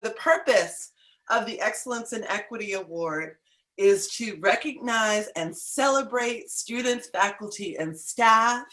The purpose of the Excellence in Equity Award is to recognize and celebrate students, faculty, and staff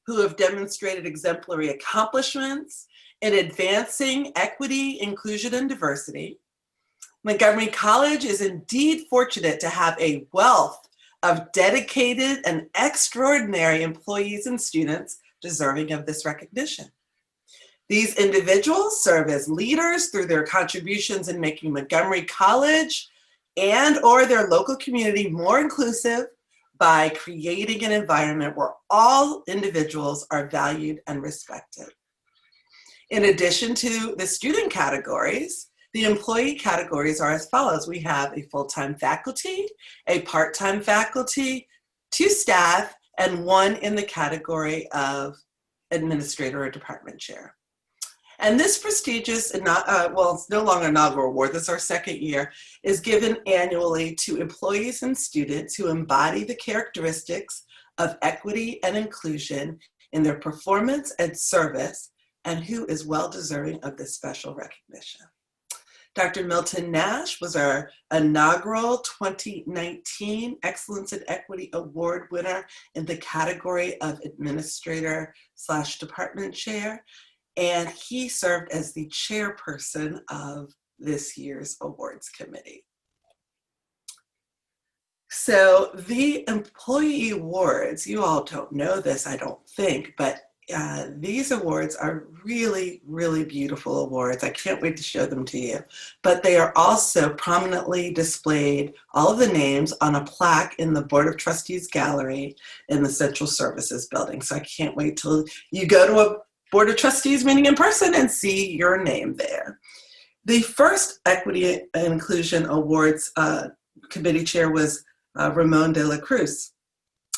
who have demonstrated exemplary accomplishments in advancing equity, inclusion, and diversity. Montgomery College is indeed fortunate to have a wealth of dedicated and extraordinary employees and students deserving of this recognition. These individuals serve as leaders through their contributions in making Montgomery College and/or their local community more inclusive by creating an environment where all individuals are valued and respected. In addition to the student categories, the employee categories are as follows. We have a full-time faculty, a part-time faculty, 2 staff, and 1 in the category of administrator or department chair. And this prestigious, it's no longer an inaugural award, this is our 2nd year, is given annually to employees and students who embody the characteristics of equity and inclusion in their performance and service, and who is well deserving of this special recognition. Dr. Milton Nash was our inaugural 2019 Excellence in Equity Award winner in the category of administrator/department chair. And he served as the chairperson of this year's awards committee. So the employee awards, you all don't know this, I don't think, but these awards are really, really beautiful awards. I can't wait to show them to you. But they are also prominently displayed, all of the names, on a plaque in the Board of Trustees Gallery in the Central Services Building. So I can't wait till you go to a Board of Trustees meeting in person and see your name there. The first Equity and Inclusion Awards Committee Chair was Ramon de la Cruz.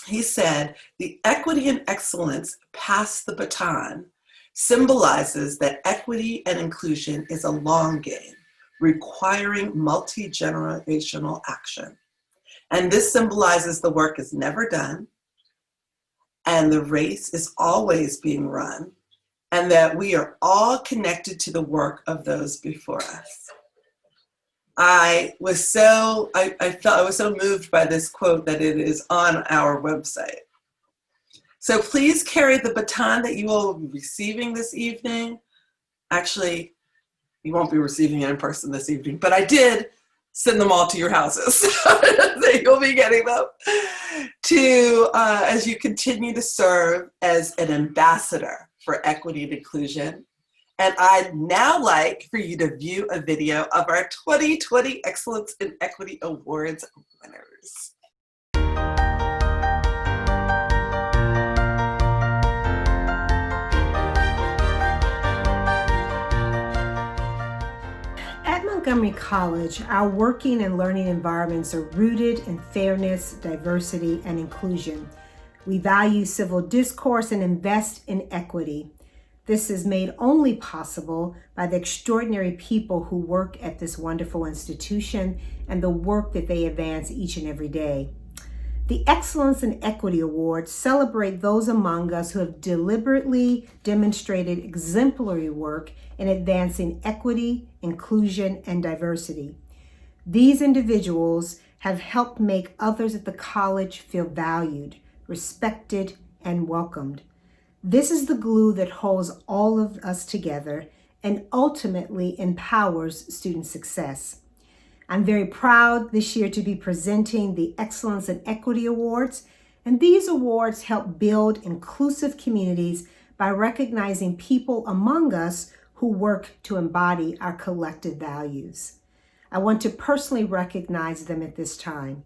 He said, "The equity and excellence pass the baton symbolizes that equity and inclusion is a long game, requiring multi-generational action. And this symbolizes the work is never done, and the race is always being run, and that we are all connected to the work of those before us." I was so moved by this quote that it is on our website. So please carry the baton that you will be receiving this evening. Actually, you won't be receiving it in person this evening, but I did send them all to your houses. So you'll be getting them as you continue to serve as an ambassador for equity and inclusion. And I'd now like for you to view a video of our 2020 Excellence in Equity Awards winners. At Montgomery College, our working and learning environments are rooted in fairness, diversity, and inclusion. We value civil discourse and invest in equity. This is made only possible by the extraordinary people who work at this wonderful institution and the work that they advance each and every day. The Excellence in Equity Awards celebrate those among us who have deliberately demonstrated exemplary work in advancing equity, inclusion, and diversity. These individuals have helped make others at the college feel valued, respected, and welcomed. This is the glue that holds all of us together and ultimately empowers student success. I'm very proud this year to be presenting the Excellence in Equity Awards, and these awards help build inclusive communities by recognizing people among us who work to embody our collective values. I want to personally recognize them at this time.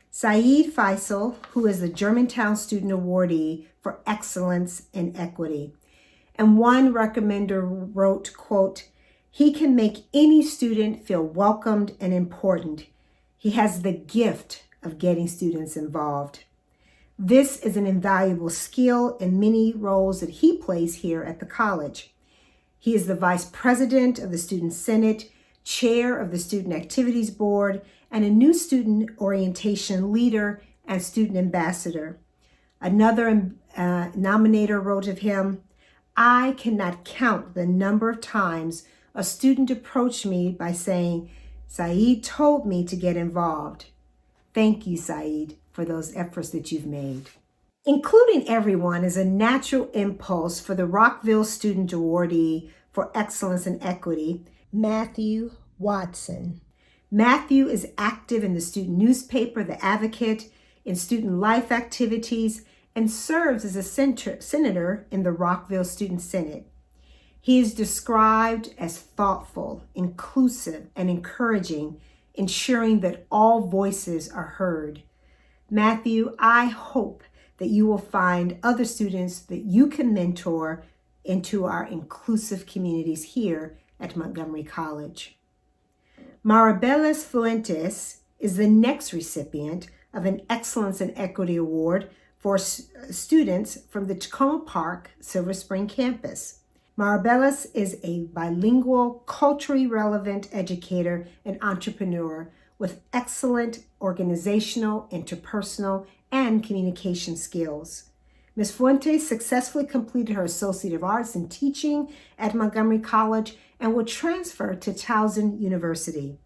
Syed Fasih, who is the Germantown Student Awardee for Excellence in Equity. And one recommender wrote, quote, "He can make any student feel welcomed and important. He has the gift of getting students involved." This is an invaluable skill in many roles that he plays here at the college. He is the Vice President of the Student Senate, Chair of the Student Activities Board, and a new student orientation leader and student ambassador. Another nominator wrote of him, "I cannot count the number of times a student approached me by saying, "Syed told me to get involved." Thank you, Syed, for those efforts that you've made. Including everyone is a natural impulse for the Rockville Student Awardee for Excellence in Equity, Matthew Watson. Matthew is active in the student newspaper, The Advocate, in student life activities, and serves as a senator in the Rockville Student Senate. He is described as thoughtful, inclusive, and encouraging, ensuring that all voices are heard. Matthew, I hope that you will find other students that you can mentor into our inclusive communities here at Montgomery College. Marbelis Fuentes is the next recipient of an Excellence in Equity Award for students from the Tacoma Park Silver Spring campus. Marbelis is a bilingual, culturally relevant educator and entrepreneur with excellent organizational, interpersonal, and communication skills. Ms. Fuentes successfully completed her Associate of Arts in Teaching at Montgomery College and will transfer to Towson University.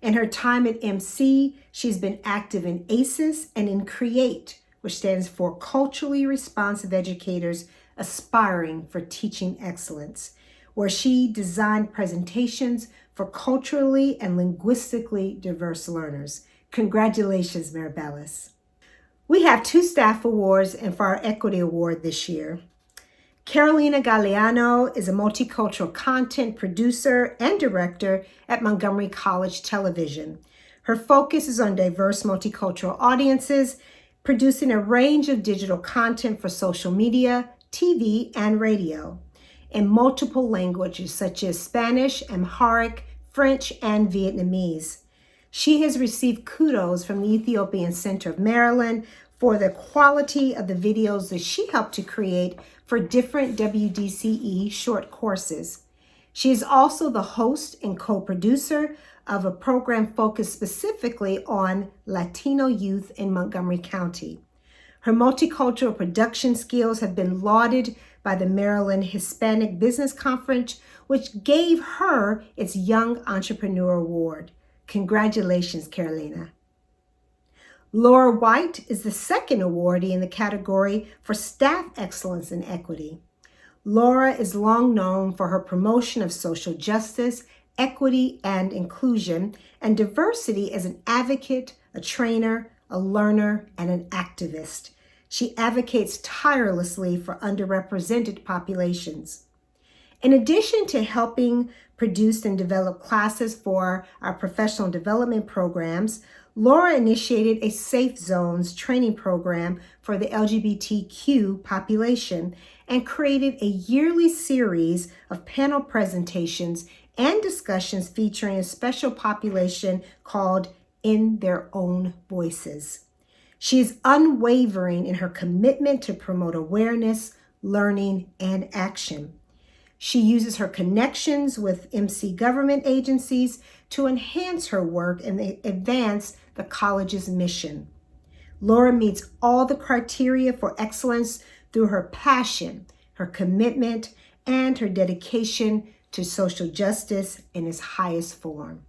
In her time at MC, she's been active in ACES and in CREATE, which stands for Culturally Responsive Educators Aspiring for Teaching Excellence, where she designed presentations for culturally and linguistically diverse learners. Congratulations, Marbelis. We have 2 staff awards and for our Equity Award this year. Carolina Galeano is a multicultural content producer and director at Montgomery College Television. Her focus is on diverse multicultural audiences, producing a range of digital content for social media, TV, and radio in multiple languages such as Spanish, Amharic, French, and Vietnamese. She has received kudos from the Ethiopian Center of Maryland for the quality of the videos that she helped to create for different WDCE short courses. She is also the host and co-producer of a program focused specifically on Latino youth in Montgomery County. Her multicultural production skills have been lauded by the Maryland Hispanic Business Conference, which gave her its Young Entrepreneur Award. Congratulations, Carolina. Laura White is the second awardee in the category for Staff Excellence in Equity. Laura is long known for her promotion of social justice, equity and inclusion, and diversity as an advocate, a trainer, a learner, and an activist. She advocates tirelessly for underrepresented populations. In addition to helping produce and develop classes for our professional development programs, Laura initiated a Safe Zones training program for the LGBTQ population and created a yearly series of panel presentations and discussions featuring a special population called In Their Own Voices. She is unwavering in her commitment to promote awareness, learning, and action. She uses her connections with MC government agencies to enhance her work and advance the college's mission. Laura meets all the criteria for excellence through her passion, her commitment, and her dedication to social justice in its highest form.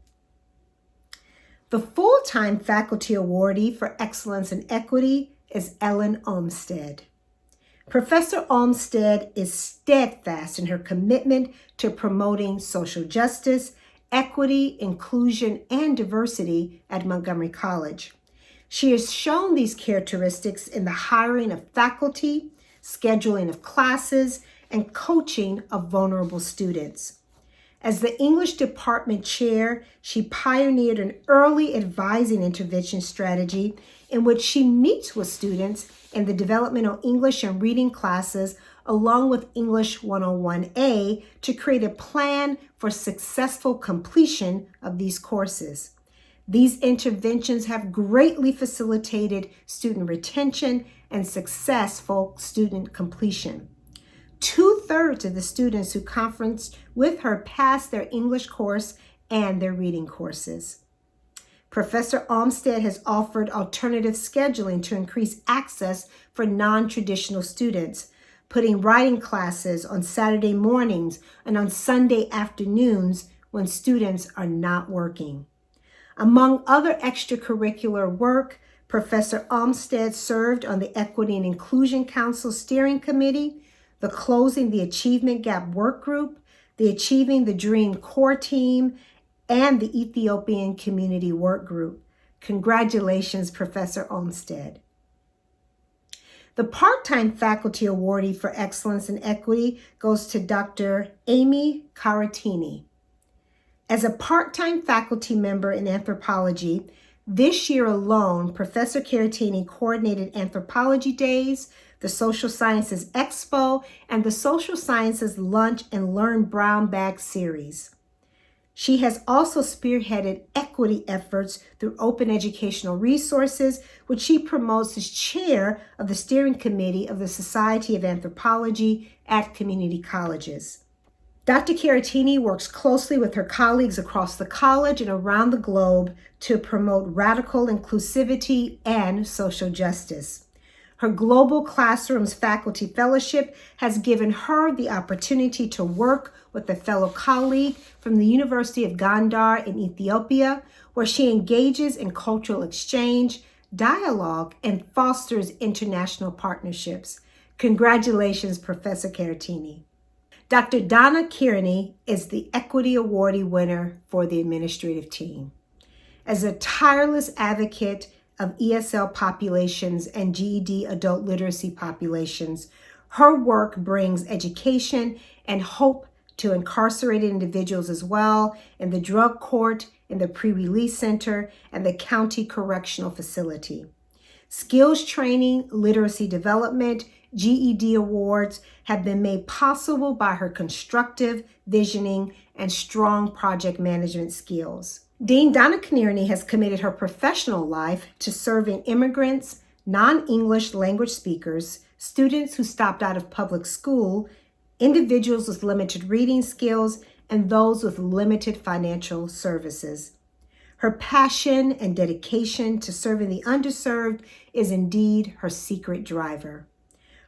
The full-time faculty awardee for Excellence in Equity is Ellen Olmstead. Professor Olmstead is steadfast in her commitment to promoting social justice, equity, inclusion, and diversity at Montgomery College. She has shown these characteristics in the hiring of faculty, scheduling of classes, and coaching of vulnerable students. As the English department chair, she pioneered an early advising intervention strategy in which she meets with students in the developmental English and reading classes along with English 101A to create a plan for successful completion of these courses. These interventions have greatly facilitated student retention and successful student completion. 2/3 of the students who conferenced with her passed their English course and their reading courses. Professor Olmstead has offered alternative scheduling to increase access for non-traditional students, putting writing classes on Saturday mornings and on Sunday afternoons when students are not working. Among other extracurricular work, Professor Olmstead served on the Equity and Inclusion Council Steering Committee, the Closing the Achievement Gap Work Group, the Achieving the Dream Core Team, and the Ethiopian Community Work Group. Congratulations, Professor Olmstead. The part-time faculty awardee for excellence in equity goes to Dr. Amy Carattini. As a part-time faculty member in anthropology, this year alone, Professor Carattini coordinated Anthropology Days, the Social Sciences Expo, and the Social Sciences Lunch and Learn Brown Bag series. She has also spearheaded equity efforts through open educational resources, which she promotes as chair of the steering committee of the Society of Anthropology at community colleges. Dr. Carattini works closely with her colleagues across the college and around the globe to promote radical inclusivity and social justice. Her Global Classrooms Faculty Fellowship has given her the opportunity to work with a fellow colleague from the University of Gondar in Ethiopia, where she engages in cultural exchange, dialogue, and fosters international partnerships. Congratulations, Professor Carattini. Dr. Donna Kinerney is the Equity Awardee winner for the administrative team. As a tireless advocate of ESL populations and GED adult literacy populations, her work brings education and hope to incarcerated individuals as well in the drug court, in the pre-release center, and the county correctional facility. Skills training, literacy development, GED awards have been made possible by her constructive visioning and strong project management skills. Dean Donna Kinerney has committed her professional life to serving immigrants, non-English language speakers, students who stopped out of public school, individuals with limited reading skills, and those with limited financial services. Her passion and dedication to serving the underserved is indeed her secret driver.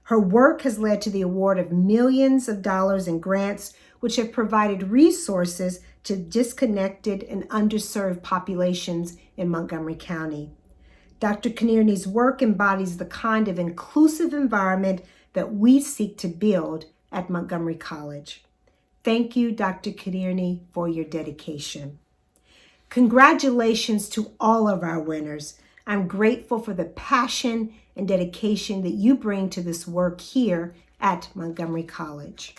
Her work has led to the award of millions of dollars in grants, which have provided resources to disconnected and underserved populations in Montgomery County. Dr. Kinerney's work embodies the kind of inclusive environment that we seek to build at Montgomery College. Thank you, Dr. Kinerney, for your dedication. Congratulations to all of our winners. I'm grateful for the passion and dedication that you bring to this work here at Montgomery College.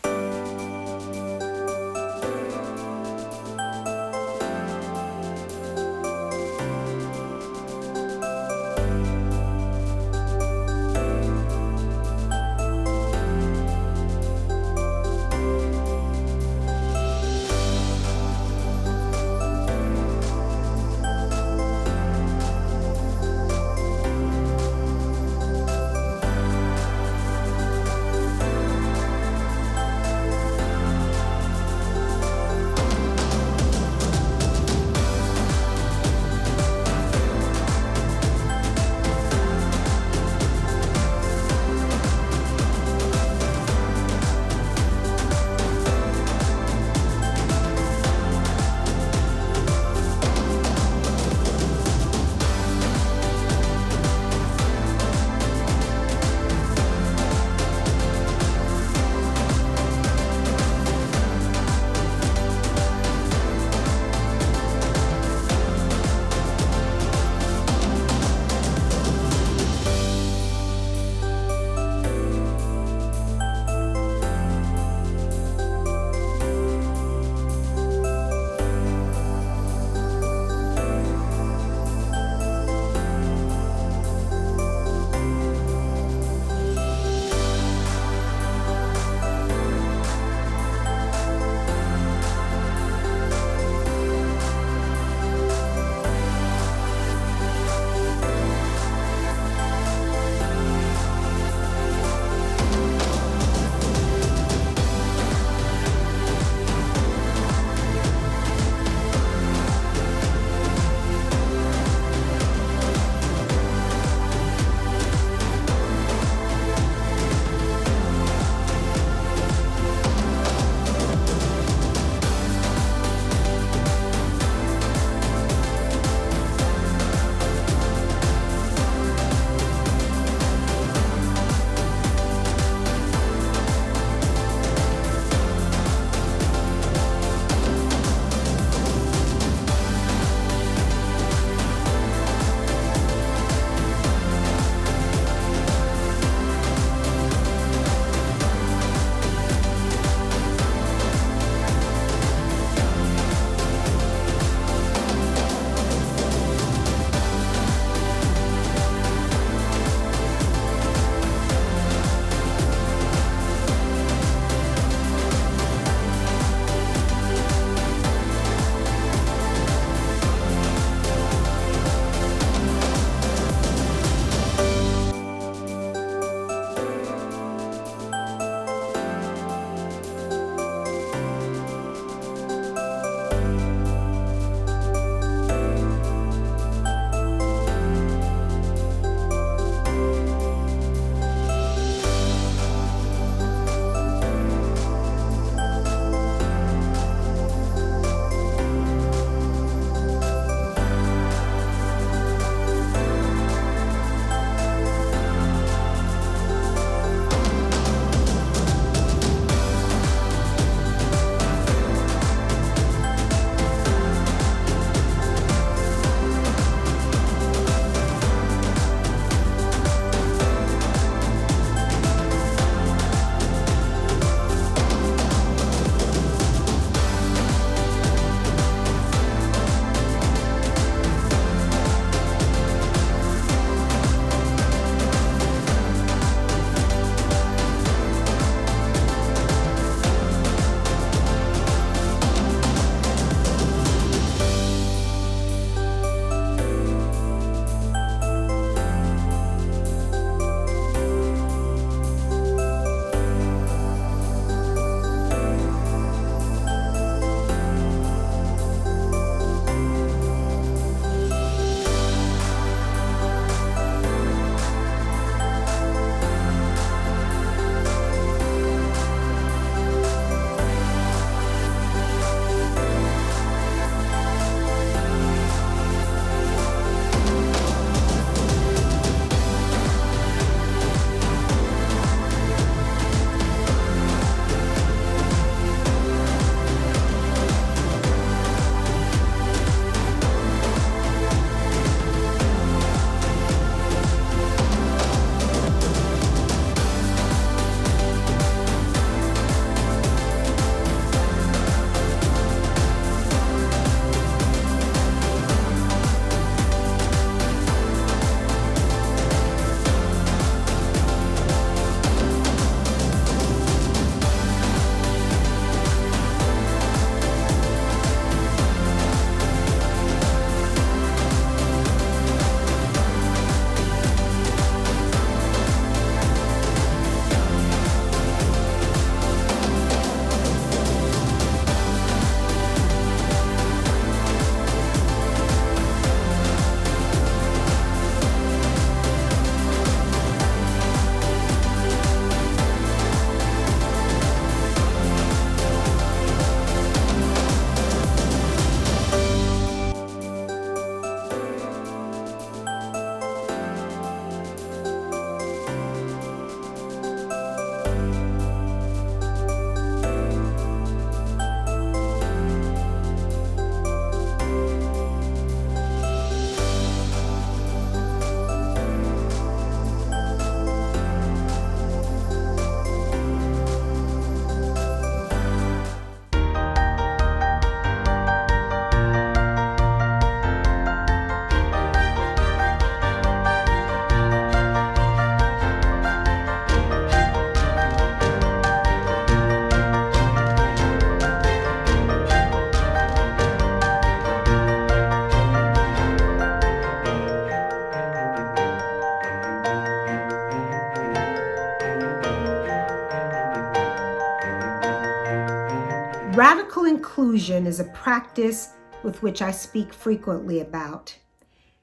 inclusion is a practice with which I speak frequently about.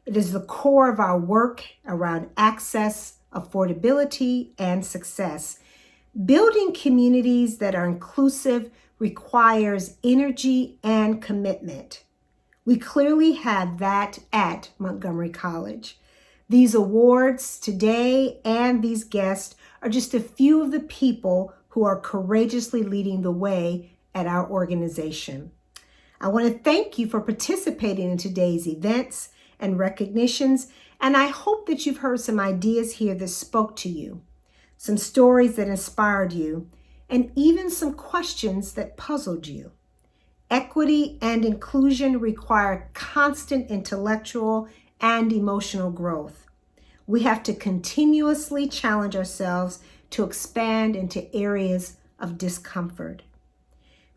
It is the core of our work around access, affordability, and success. Building communities that are inclusive requires energy and commitment. We clearly have that at Montgomery College. These awards today and these guests are just a few of the people who are courageously leading the way at our organization. I want to thank you for participating in today's events and recognitions, and I hope that you've heard some ideas here that spoke to you, some stories that inspired you, and even some questions that puzzled you. Equity and inclusion require constant intellectual and emotional growth. We have to continuously challenge ourselves to expand into areas of discomfort.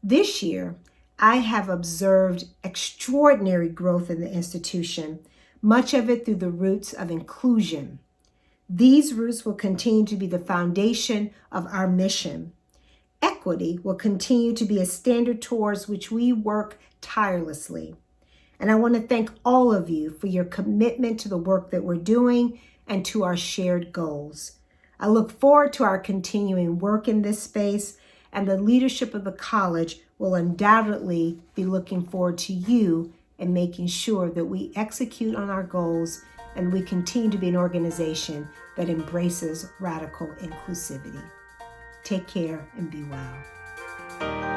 This year, I have observed extraordinary growth in the institution, much of it through the roots of inclusion. These roots will continue to be the foundation of our mission. Equity will continue to be a standard towards which we work tirelessly. And I want to thank all of you for your commitment to the work that we're doing and to our shared goals. I look forward to our continuing work in this space, and the leadership of the college will undoubtedly be looking forward to you and making sure that we execute on our goals and we continue to be an organization that embraces radical inclusivity. Take care and be well.